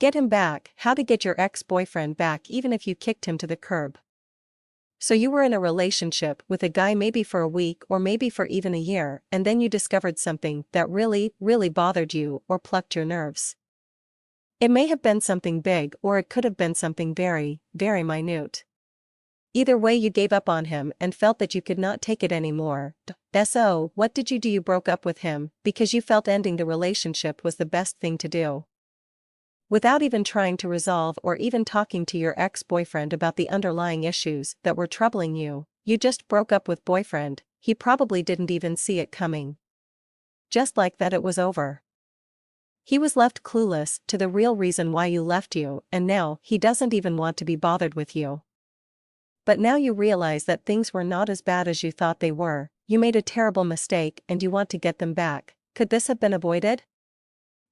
Get him back. How to get your ex-boyfriend back even if you kicked him to the curb. So you were in a relationship with a guy maybe for a week or maybe for even a year, and then you discovered something that really, really bothered you or plucked your nerves. It may have been something big or it could have been something very, very minute. Either way, you gave up on him and felt that you could not take it anymore. So, what did you do? You broke up with him because you felt ending the relationship was the best thing to do. Without even trying to resolve or even talking to your ex-boyfriend about the underlying issues that were troubling you, you just broke up with boyfriend. He probably didn't even see it coming. Just like that, it was over. He was left clueless to the real reason why you left you, and now he doesn't even want to be bothered with you. But now you realize that things were not as bad as you thought they were. You made a terrible mistake and you want to get them back. Could this have been avoided?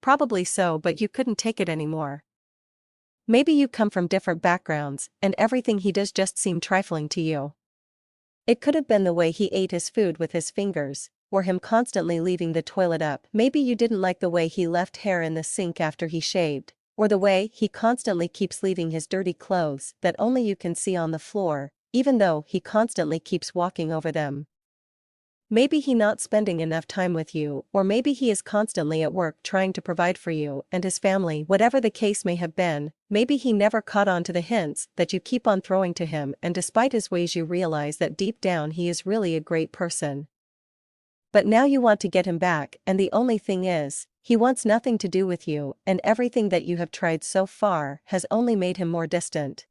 Probably so, but you couldn't take it anymore. Maybe you come from different backgrounds, and everything he does just seemed trifling to you. It could have been the way he ate his food with his fingers, or him constantly leaving the toilet up. Maybe you didn't like the way he left hair in the sink after he shaved, or the way he constantly keeps leaving his dirty clothes that only you can see on the floor, even though he constantly keeps walking over them. Maybe he not spending enough time with you, or maybe he is constantly at work trying to provide for you and his family. Whatever the case may have been, maybe he never caught on to the hints that you keep on throwing to him, and despite his ways you realize that deep down he is really a great person. But now you want to get him back, and the only thing is, he wants nothing to do with you, and everything that you have tried so far has only made him more distant.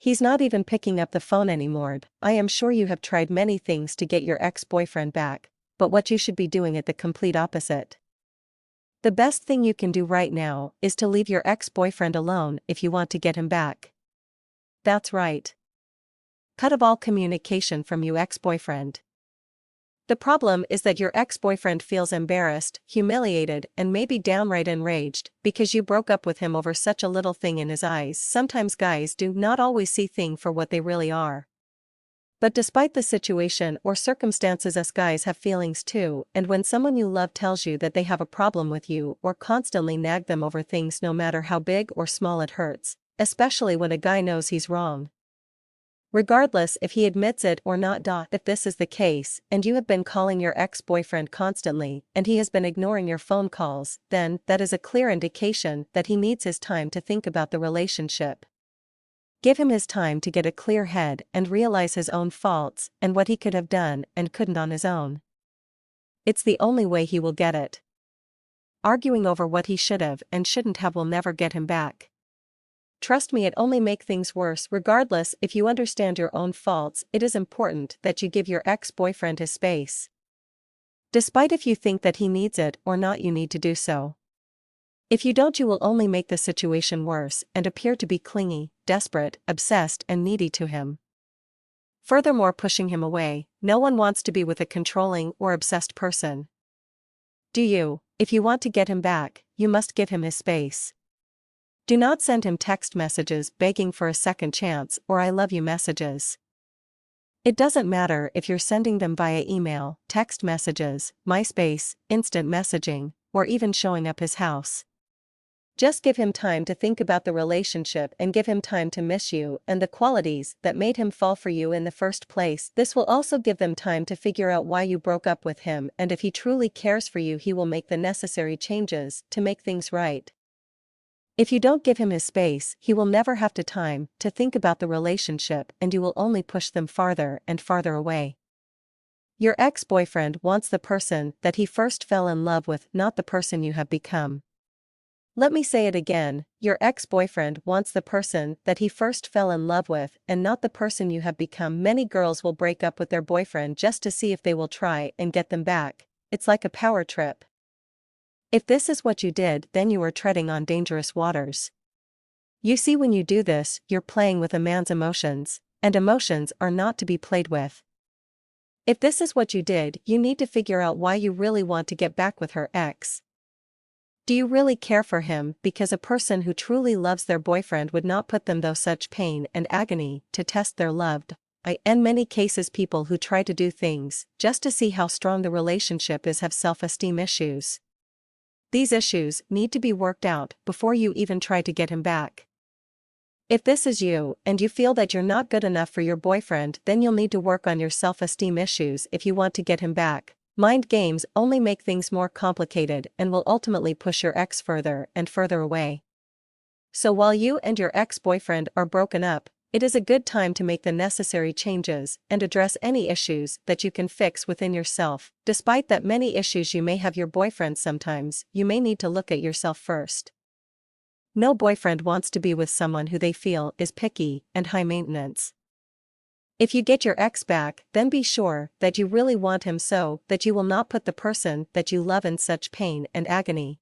He's not even picking up the phone anymore. I am sure you have tried many things to get your ex-boyfriend back, but what you should be doing is the complete opposite. The best thing you can do right now is to leave your ex-boyfriend alone if you want to get him back. That's right. Cut off all communication from your ex-boyfriend. The problem is that your ex-boyfriend feels embarrassed, humiliated, and maybe downright enraged because you broke up with him over such a little thing in his eyes. Sometimes guys do not always see things for what they really are. But despite the situation or circumstances, us guys have feelings too, and when someone you love tells you that they have a problem with you or constantly nag them over things, no matter how big or small, it hurts, especially when a guy knows he's wrong. Regardless if he admits it or not. If this is the case, and you have been calling your ex-boyfriend constantly, and he has been ignoring your phone calls, then that is a clear indication that he needs his time to think about the relationship. Give him his time to get a clear head and realize his own faults and what he could have done and couldn't on his own. It's the only way he will get it. Arguing over what he should have and shouldn't have will never get him back. Trust me, it only make things worse. Regardless if you understand your own faults, it is important that you give your ex-boyfriend his space. Despite if you think that he needs it or not, you need to do so. If you don't, you will only make the situation worse and appear to be clingy, desperate, obsessed, and needy to him. Furthermore, pushing him away. No one wants to be with a controlling or obsessed person. Do you? If you want to get him back, you must give him his space. Do not send him text messages begging for a second chance or I love you messages. It doesn't matter if you're sending them via email, text messages, MySpace, instant messaging, or even showing up his house. Just give him time to think about the relationship and give him time to miss you and the qualities that made him fall for you in the first place. This will also give them time to figure out why you broke up with him, and if he truly cares for you, he will make the necessary changes to make things right. If you don't give him his space, he will never have the time to think about the relationship, and you will only push them farther and farther away. Your ex-boyfriend wants the person that he first fell in love with, not the person you have become. Let me say it again, your ex-boyfriend wants the person that he first fell in love with and not the person you have become. Many girls will break up with their boyfriend just to see if they will try and get them back. It's like a power trip. If this is what you did, then you are treading on dangerous waters. You see, when you do this, you're playing with a man's emotions, and emotions are not to be played with. If this is what you did, you need to figure out why you really want to get back with her ex. Do you really care for him? Because a person who truly loves their boyfriend would not put them through such pain and agony to test their love. In many cases, people who try to do things just to see how strong the relationship is have self-esteem issues. These issues need to be worked out before you even try to get him back. If this is you, and you feel that you're not good enough for your boyfriend, then you'll need to work on your self-esteem issues if you want to get him back. Mind games only make things more complicated and will ultimately push your ex further and further away. So while you and your ex-boyfriend are broken up, it is a good time to make the necessary changes and address any issues that you can fix within yourself. Despite that many issues you may have your boyfriend, sometimes you may need to look at yourself first. No boyfriend wants to be with someone who they feel is picky and high maintenance. If you get your ex back, then be sure that you really want him so that you will not put the person that you love in such pain and agony.